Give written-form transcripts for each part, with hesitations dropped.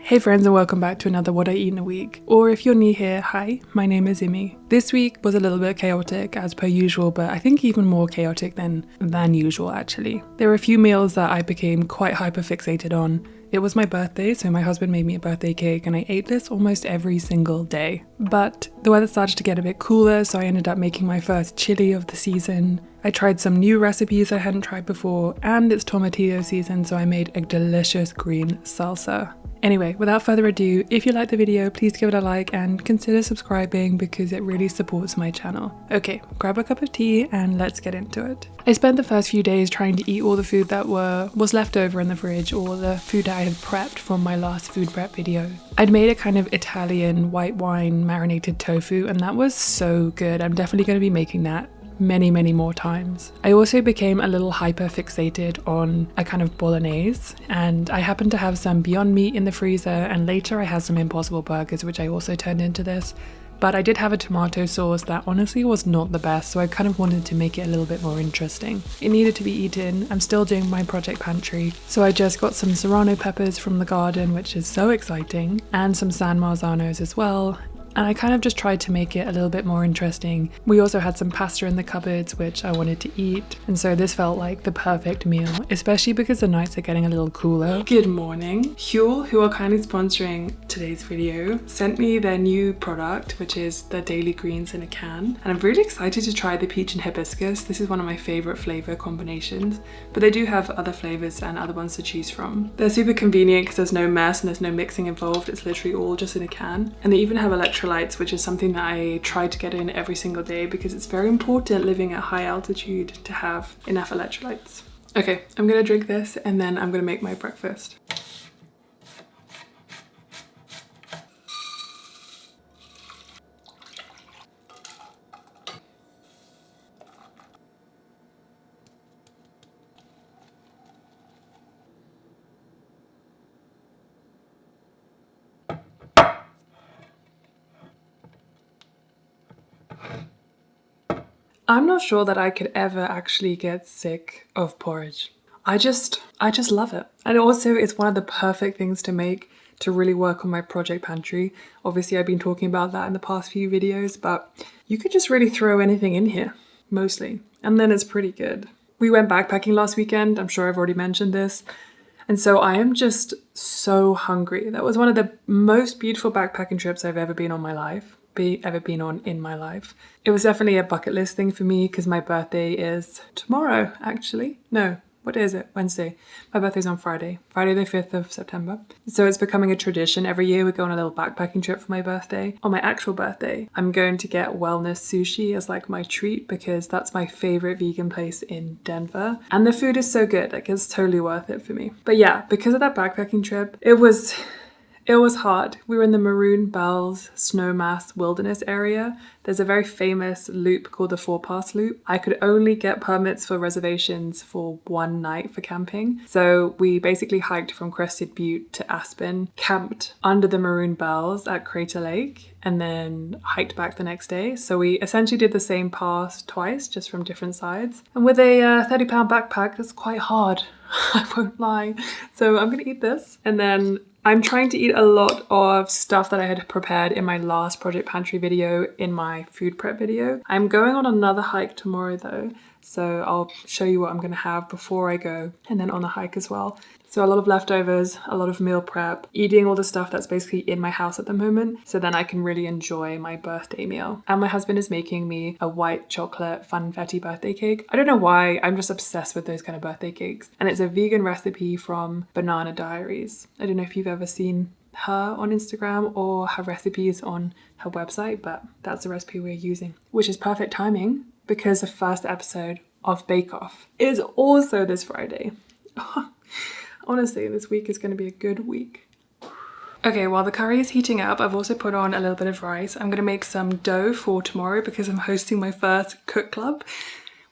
Hey friends, and welcome back to another What I Eat in a Week. Or if you're new here, hi, my name is Immy. This week was a little bit chaotic as per usual, but I think even more chaotic than usual actually. There were a few meals that I became quite hyper fixated on. It was my birthday, so my husband made me a birthday cake and I ate this almost every single day. But the weather started to get a bit cooler, so I ended up making my first chili of the season. I tried some new recipes I hadn't tried before, and it's tomatillo season, so I made a delicious green salsa. Anyway, without further ado, if you like the video, please give it a like and consider subscribing because it really supports my channel. Okay, grab a cup of tea and let's get into it. I spent the first few days trying to eat all the food that was left over in the fridge, or the food I had prepped from my last food prep video. I'd made a kind of Italian white wine marinated tofu and that was so good. I'm definitely going to be making that many more times. I also became a little hyper fixated on a kind of bolognese, and I happened to have some Beyond Meat in the freezer, and later I had some Impossible Burgers which I also turned into this. But I did have a tomato sauce that honestly was not the best, so I kind of wanted to make it a little bit more interesting. It needed to be eaten. I'm still doing my project pantry, so I just got some serrano peppers from the garden, which is so exciting, and some San Marzanos as well. And I kind of just tried to make it a little bit more interesting. We also had some pasta in the cupboards, which I wanted to eat. And so this felt like the perfect meal, especially because the nights are getting a little cooler. Good morning. Huel, who are kindly sponsoring today's video, sent me their new product, which is the daily greens in a can. And I'm really excited to try the peach and hibiscus. This is one of my favorite flavor combinations, but they do have other flavors and other ones to choose from. They're super convenient because there's no mess and there's no mixing involved. It's literally all just in a can. And they even have electrolytes, which is something that I try to get in every single day because it's very important living at high altitude to have enough electrolytes. Okay, I'm gonna drink this and then I'm gonna make my breakfast. I'm not sure that I could ever actually get sick of porridge. I just love it. And also it's one of the perfect things to make to really work on my project pantry. Obviously I've been talking about that in the past few videos, but you could just really throw anything in here, mostly. And then it's pretty good. We went backpacking last weekend. I'm sure I've already mentioned this. And so I am just so hungry. That was one of the most beautiful backpacking trips I've ever been on in my life. It was definitely a bucket list thing for me because my birthday is tomorrow, actually. No, what is it? Wednesday. My birthday's on Friday the 5th of September. So it's becoming a tradition. Every year we go on a little backpacking trip for my birthday. On my actual birthday, I'm going to get wellness sushi as like my treat because that's my favorite vegan place in Denver. And the food is so good, like it's totally worth it for me. But yeah, because of that backpacking trip, it was hard. We were in the Maroon Bells Snowmass Wilderness area. There's a very famous loop called the 4-Pass Loop. I could only get permits for reservations for one night for camping. So we basically hiked from Crested Butte to Aspen, camped under the Maroon Bells at Crater Lake, and then hiked back the next day. So we essentially did the same pass twice, just from different sides. And with a 30-pound backpack, that's quite hard. I won't lie. So I'm gonna eat this, and then I'm trying to eat a lot of stuff that I had prepared in my last project pantry video in my food prep video. I'm going on another hike tomorrow though, so I'll show you what I'm gonna have before I go and then on the hike as well. So a lot of leftovers, a lot of meal prep, eating all the stuff that's basically in my house at the moment, so then I can really enjoy my birthday meal. And my husband is making me a white chocolate funfetti birthday cake. I don't know why, I'm just obsessed with those kind of birthday cakes. And it's a vegan recipe from Banana Diaries. I don't know if you've ever seen her on Instagram or her recipes on her website, but that's the recipe we're using, which is perfect timing because the first episode of Bake Off is also this Friday. Honestly, this week is going to be a good week. Okay, while the curry is heating up, I've also put on a little bit of rice. I'm going to make some dough for tomorrow because I'm hosting my first cook club,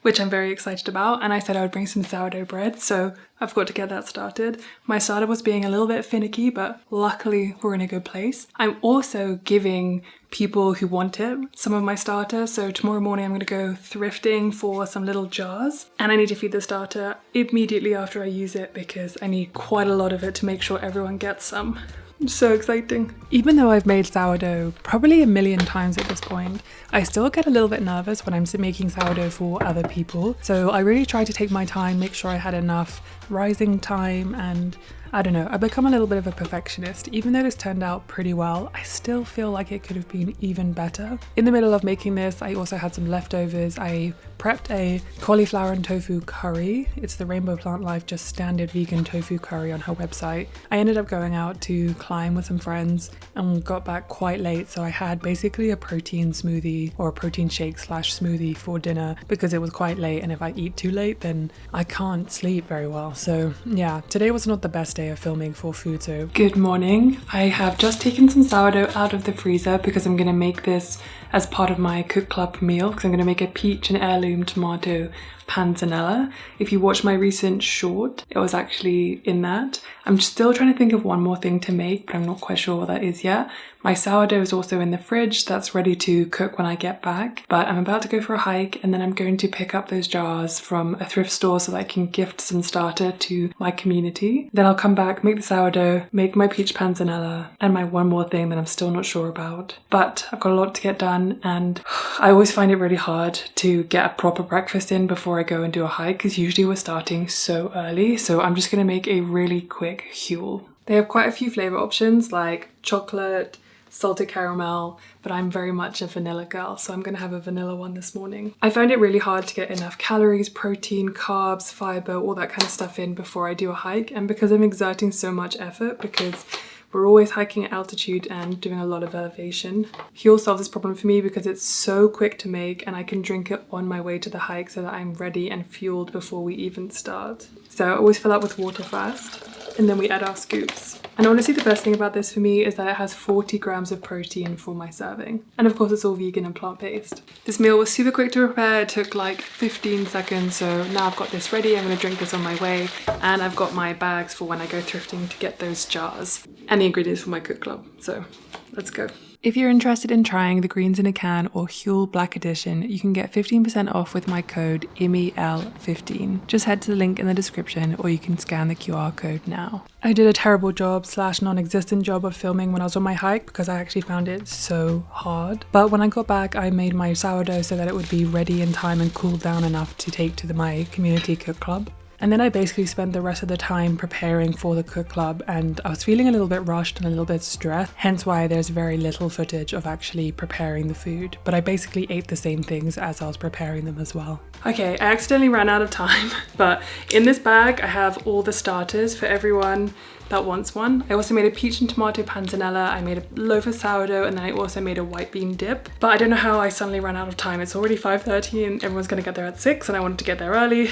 which I'm very excited about. And I said I would bring some sourdough bread, so I've got to get that started. My starter was being a little bit finicky, but luckily we're in a good place. I'm also giving people who want it some of my starter, so tomorrow morning I'm going to go thrifting for some little jars, and I need to feed the starter immediately after I use it because I need quite a lot of it to make sure everyone gets some. So exciting. Even though I've made sourdough probably a million times at this point, I still get a little bit nervous when I'm making sourdough for other people. So I really try to take my time, make sure I had enough rising time, and I don't know, I've become a little bit of a perfectionist. Even though this turned out pretty well, I still feel like it could have been even better. In the middle of making this, I also had some leftovers. I prepped a cauliflower and tofu curry. It's the Rainbow Plant Life just standard vegan tofu curry on her website. I ended up going out to climb with some friends and got back quite late, so I had basically a protein smoothie or a protein shake / smoothie for dinner because it was quite late, and if I eat too late then I can't sleep very well. So yeah, today was not the best day of filming for food. So good morning. I have just taken some sourdough out of the freezer because I'm going to make this as part of my cook club meal, because I'm going to make a peach and heirloom tomato panzanella. If you watch my recent short, it was actually in that. I'm still trying to think of one more thing to make, but I'm not quite sure what that is yet. My sourdough is also in the fridge. That's ready to cook when I get back. But I'm about to go for a hike, and then I'm going to pick up those jars from a thrift store so that I can gift some starter to my community. Then I'll come back, make the sourdough, make my peach panzanella, and my one more thing that I'm still not sure about. But I've got a lot to get done, and I always find it really hard to get a proper breakfast in before I go and do a hike, because usually we're starting so early. So I'm just going to make a really quick Huel. They have quite a few flavour options like chocolate, salted caramel, but I'm very much a vanilla girl, so I'm going to have a vanilla one this morning. I found it really hard to get enough calories, protein, carbs, fibre, all that kind of stuff in before I do a hike, and because I'm exerting so much effort, because we're always hiking at altitude and doing a lot of elevation. Huel solves this problem for me because it's so quick to make, and I can drink it on my way to the hike so that I'm ready and fueled before we even start. So I always fill up with water first, and then we add our scoops. And honestly, the best thing about this for me is that it has 40 grams of protein for my serving. And of course, it's all vegan and plant-based. This meal was super quick to prepare. It took like 15 seconds. So now I've got this ready. I'm going to drink this on my way. And I've got my bags for when I go thrifting to get those jars and the ingredients for my cook club. So let's go. If you're interested in trying the greens in a can or Huel Black Edition, you can get 15% off with my code IMMYL15. Just head to the link in the description, or you can scan the QR code now. I did a terrible job / non-existent job of filming when I was on my hike because I actually found it so hard. But when I got back, I made my sourdough so that it would be ready in time and cooled down enough to take to my community cook club. And then I basically spent the rest of the time preparing for the cook club, and I was feeling a little bit rushed and a little bit stressed, hence why there's very little footage of actually preparing the food. But I basically ate the same things as I was preparing them as well. Okay, I accidentally ran out of time, but in this bag I have all the starters for everyone that wants one. I also made a peach and tomato panzanella, I made a loaf of sourdough, and then I also made a white bean dip. But I don't know how I suddenly ran out of time. It's already 5:30 and everyone's gonna get there at 6, and I wanted to get there early.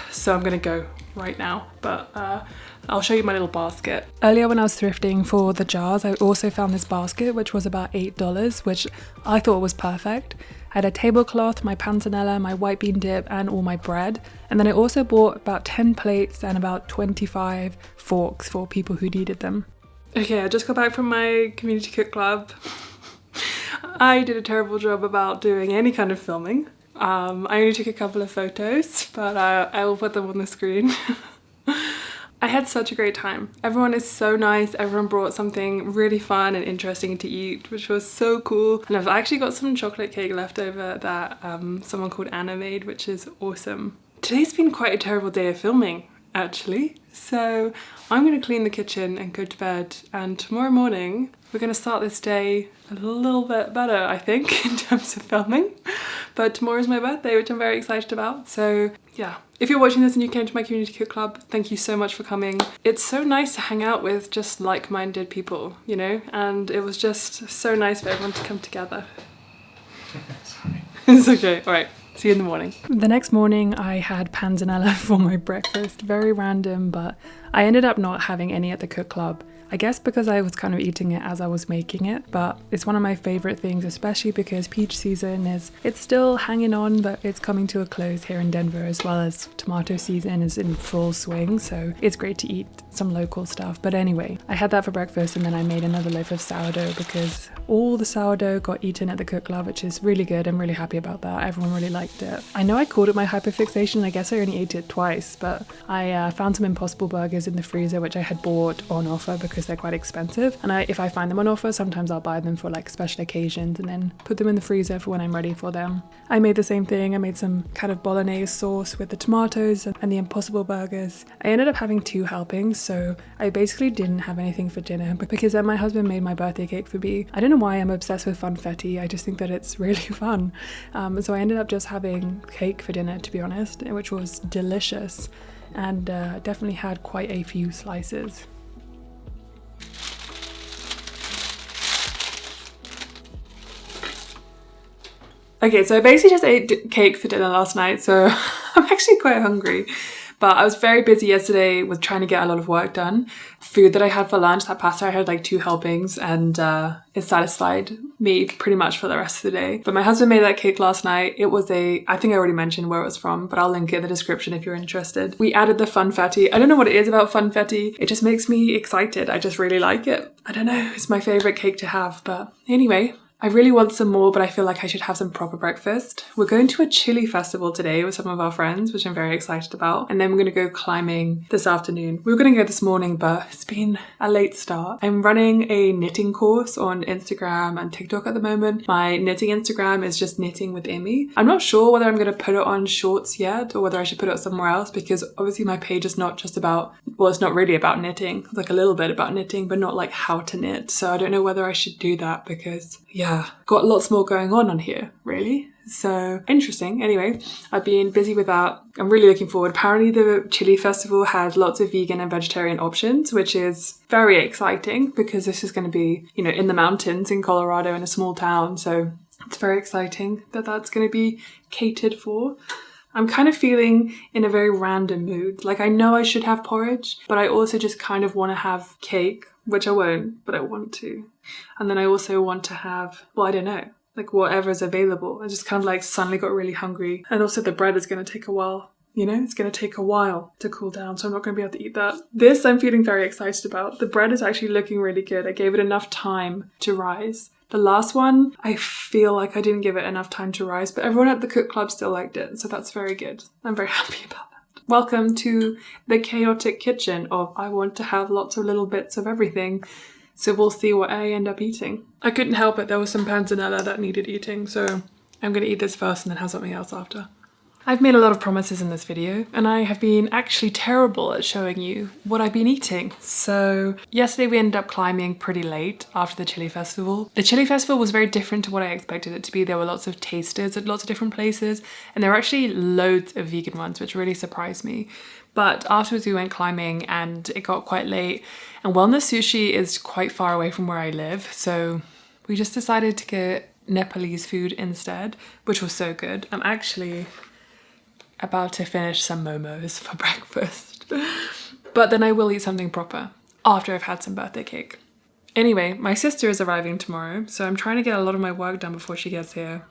So I'm gonna go right now, but I'll show you my little basket. Earlier when I was thrifting for the jars, I also found this basket which was about $8, which I thought was perfect. I had a tablecloth, my panzanella, my white bean dip, and all my bread. And then I also bought about 10 plates and about 25 forks for people who needed them. Okay, I just got back from my community cook club. I did a terrible job about doing any kind of filming. I only took a couple of photos, but I will put them on the screen. I had such a great time. Everyone is so nice. Everyone brought something really fun and interesting to eat, which was so cool. And I've actually got some chocolate cake left over that someone called Anna made, which is awesome. Today's been quite a terrible day of filming, actually. So I'm gonna clean the kitchen and go to bed, and tomorrow morning we're gonna start this day a little bit better, I think, in terms of filming. But tomorrow's my birthday, which I'm very excited about. So yeah, if you're watching this and you came to my community cook club, thank you so much for coming. It's so nice to hang out with just like-minded people, you know, and it was just so nice for everyone to come together. Sorry. It's okay, all right. See you in the morning. The next morning I had panzanella for my breakfast. Very random, but I ended up not having any at the cook club. I guess because I was kind of eating it as I was making it, but it's one of my favorite things, especially because peach season it's still hanging on, but it's coming to a close here in Denver, as well as tomato season is in full swing, so it's great to eat some local stuff. But anyway, I had that for breakfast, and then I made another loaf of sourdough because all the sourdough got eaten at the cook club, which is really good. I'm really happy about that. Everyone really liked it. I know I called it my hyperfixation. I guess I only ate it twice, but I found some Impossible burgers in the freezer, which I had bought on offer because because they're quite expensive. And if I find them on offer, sometimes I'll buy them for like special occasions and then put them in the freezer for when I'm ready for them. I made the same thing. I made some kind of bolognese sauce with the tomatoes and the Impossible burgers. I ended up having 2 helpings, so I basically didn't have anything for dinner because then my husband made my birthday cake for me. I don't know why I'm obsessed with funfetti. I just think that it's really fun. So I ended up just having cake for dinner, to be honest, which was delicious, and definitely had quite a few slices. Okay, so I basically just ate cake for dinner last night, so I'm actually quite hungry. But I was very busy yesterday with trying to get a lot of work done. Food that I had for lunch, that pasta, I had like 2 helpings, and it satisfied me pretty much for the rest of the day. But my husband made that cake last night. It was I think I already mentioned where it was from, but I'll link it in the description if you're interested. We added the funfetti. I don't know what it is about funfetti. It just makes me excited. I just really like it. I don't know, it's my favorite cake to have. But anyway, I really want some more, but I feel like I should have some proper breakfast. We're going to a chili festival today with some of our friends, which I'm very excited about. And then we're going to go climbing this afternoon. We were going to go this morning, but it's been a late start. I'm running a knitting course on Instagram and TikTok at the moment. My knitting Instagram is just knitting with Immy. I'm not sure whether I'm going to put it on shorts yet or whether I should put it somewhere else, because obviously my page is not just about, well, it's not really about knitting. It's like a little bit about knitting, but not like how to knit. So I don't know whether I should do that because got lots more going on here, really. So interesting. Anyway, I've been busy with that. I'm really looking forward. Apparently the chili festival has lots of vegan and vegetarian options, which is very exciting because this is going to be, you know, in the mountains in Colorado in a small town. So it's very exciting that that's going to be catered for. I'm kind of feeling in a very random mood. Like, I know I should have porridge, but I also just kind of want to have cake, which I won't, but I want to. And then I also want to have, well, I don't know, like whatever's available. I just kind of like suddenly got really hungry. And also the bread is going to take a while. You know, it's going to take a while to cool down, so I'm not going to be able to eat that. This I'm feeling very excited about. The bread is actually looking really good. I gave it enough time to rise. The last one, I feel like I didn't give it enough time to rise, but everyone at the cook club still liked it, so that's very good. I'm very happy about that. Welcome to the chaotic kitchen of I want to have lots of little bits of everything. So we'll see what I end up eating. I couldn't help it, there was some panzanella that needed eating, so I'm going to eat this first and then have something else after. I've made a lot of promises in this video, and I have been actually terrible at showing you what I've been eating. So yesterday we ended up climbing pretty late after the chili festival. The chili festival was very different to what I expected it to be. There were lots of tasters at lots of different places, and there were actually loads of vegan ones, which really surprised me. But afterwards we went climbing and it got quite late, and Wellness Sushi is quite far away from where I live, so we just decided to get Nepalese food instead, which was so good. I'm actually about to finish some momos for breakfast, but then I will eat something proper after I've had some birthday cake. Anyway, my sister is arriving tomorrow, so I'm trying to get a lot of my work done before she gets here,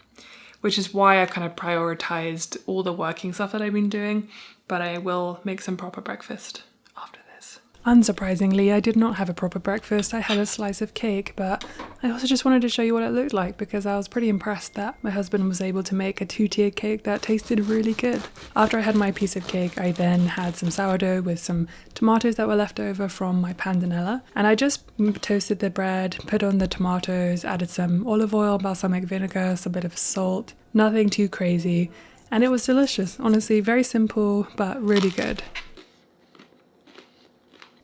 which is why I've kind of prioritized all the working stuff that I've been doing, but I will make some proper breakfast after this. Unsurprisingly, I did not have a proper breakfast. I had a slice of cake, but I also just wanted to show you what it looked like because I was pretty impressed that my husband was able to make a 2-tier cake that tasted really good. After I had my piece of cake, I then had some sourdough with some tomatoes that were left over from my panzanella, and I just toasted the bread, put on the tomatoes, added some olive oil, balsamic vinegar, some bit of salt, nothing too crazy, and it was delicious. Honestly, very simple, but really good.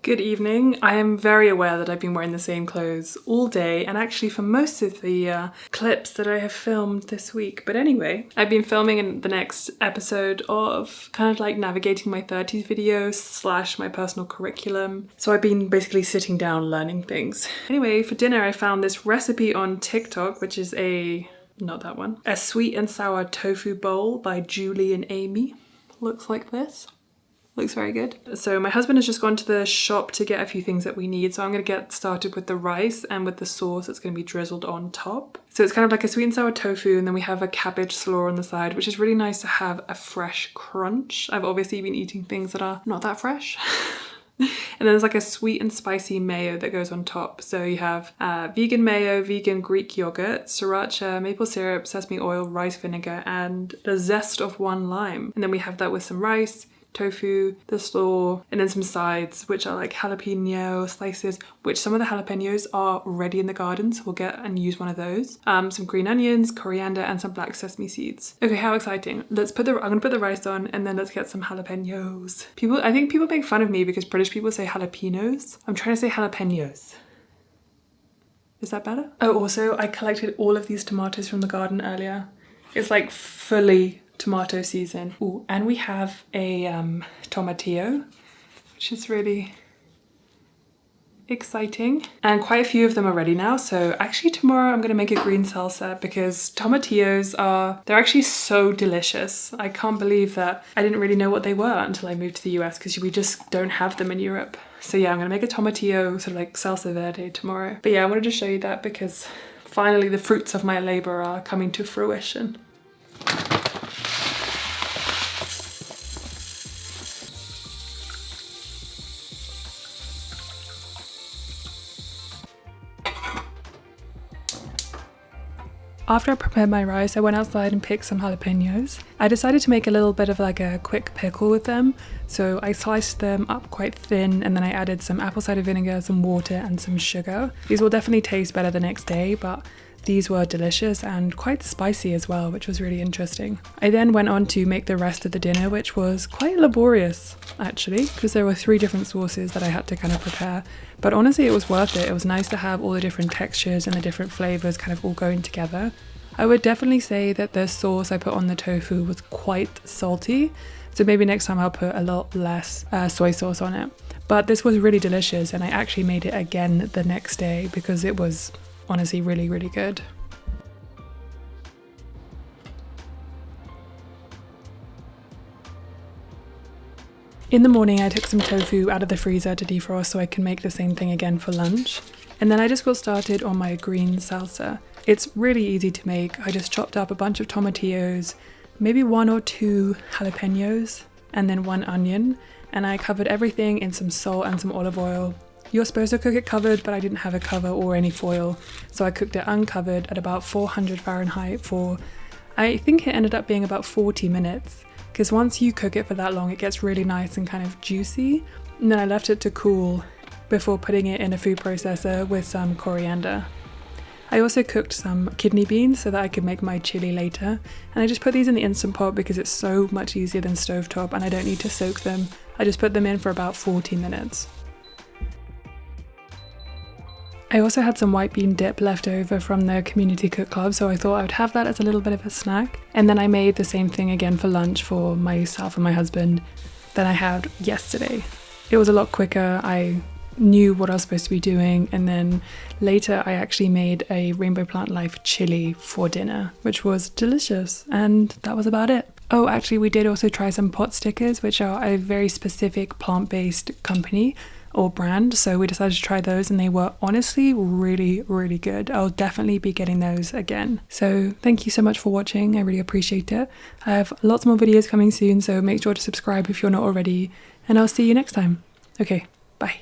Good evening. I am very aware that I've been wearing the same clothes all day and actually for most of the clips that I have filmed this week. But anyway, I've been filming in the next episode of kind of like navigating my 30s videos / my personal curriculum. So I've been basically sitting down learning things. Anyway, for dinner I found this recipe on TikTok, which is a sweet and sour tofu bowl by Julie and Amy. Looks like this. Looks very good. So my husband has just gone to the shop to get a few things that we need. So I'm going to get started with the rice and with the sauce that's going to be drizzled on top. So it's kind of like a sweet and sour tofu, and then we have a cabbage slaw on the side, which is really nice to have a fresh crunch. I've obviously been eating things that are not that fresh. And then there's like a sweet and spicy mayo that goes on top. So you have vegan mayo, vegan Greek yogurt, sriracha, maple syrup, sesame oil, rice vinegar, and the zest of 1 lime. And then we have that with some rice, tofu, the slaw, and then some sides, which are like jalapeno slices, which some of the jalapenos are already in the garden, so we'll get and use one of those. Some green onions, coriander, and some black sesame seeds. Okay, how exciting. I'm gonna put the rice on, and then let's get some jalapenos. I think people make fun of me because British people say jalapenos. I'm trying to say jalapenos. Is that better? Oh, also, I collected all of these tomatoes from the garden earlier. It's like fully tomato season. Ooh, and we have a tomatillo, which is really exciting. And quite a few of them are ready now. So actually tomorrow I'm gonna make a green salsa because tomatillos they're actually so delicious. I can't believe that I didn't really know what they were until I moved to the US because we just don't have them in Europe. So yeah, I'm gonna make a tomatillo, sort of like salsa verde tomorrow. But yeah, I wanted to show you that because finally the fruits of my labor are coming to fruition. After I prepared my rice, I went outside and picked some jalapenos. I decided to make a little bit of like a quick pickle with them. So I sliced them up quite thin and then I added some apple cider vinegar, some water and some sugar. These will definitely taste better the next day, but these were delicious and quite spicy as well, which was really interesting. I then went on to make the rest of the dinner, which was quite laborious actually, because there were 3 different sauces that I had to kind of prepare. But honestly, it was worth it. It was nice to have all the different textures and the different flavors kind of all going together. I would definitely say that the sauce I put on the tofu was quite salty, so maybe next time I'll put a lot less soy sauce on it. But this was really delicious and I actually made it again the next day because it was honestly really, really good. In the morning I took some tofu out of the freezer to defrost so I can make the same thing again for lunch. And then I just got started on my green salsa. It's really easy to make. I just chopped up a bunch of tomatillos, maybe 1 or 2 jalapenos, and then 1 onion. And I covered everything in some salt and some olive oil. You're supposed to cook it covered, but I didn't have a cover or any foil. So I cooked it uncovered at about 400 Fahrenheit for, I think it ended up being about 40 minutes. Because once you cook it for that long, it gets really nice and kind of juicy. And then I left it to cool before putting it in a food processor with some coriander. I also cooked some kidney beans so that I could make my chili later. And I just put these in the Instant Pot because it's so much easier than stovetop and I don't need to soak them. I just put them in for about 40 minutes. I also had some white bean dip left over from the community cook club, so I thought I would have that as a little bit of a snack. And then I made the same thing again for lunch for myself and my husband that I had yesterday. It was a lot quicker. I knew what I was supposed to be doing, and then later I actually made a Rainbow Plant Life chili for dinner, which was delicious, and that was about it. Oh, actually we did also try some pot stickers, which are a very specific plant-based company or brand, so we decided to try those and they were honestly really, really good. I'll definitely be getting those again. So thank you so much for watching, I really appreciate it. I have lots more videos coming soon, so make sure to subscribe if you're not already, and I'll see you next time. Okay, bye.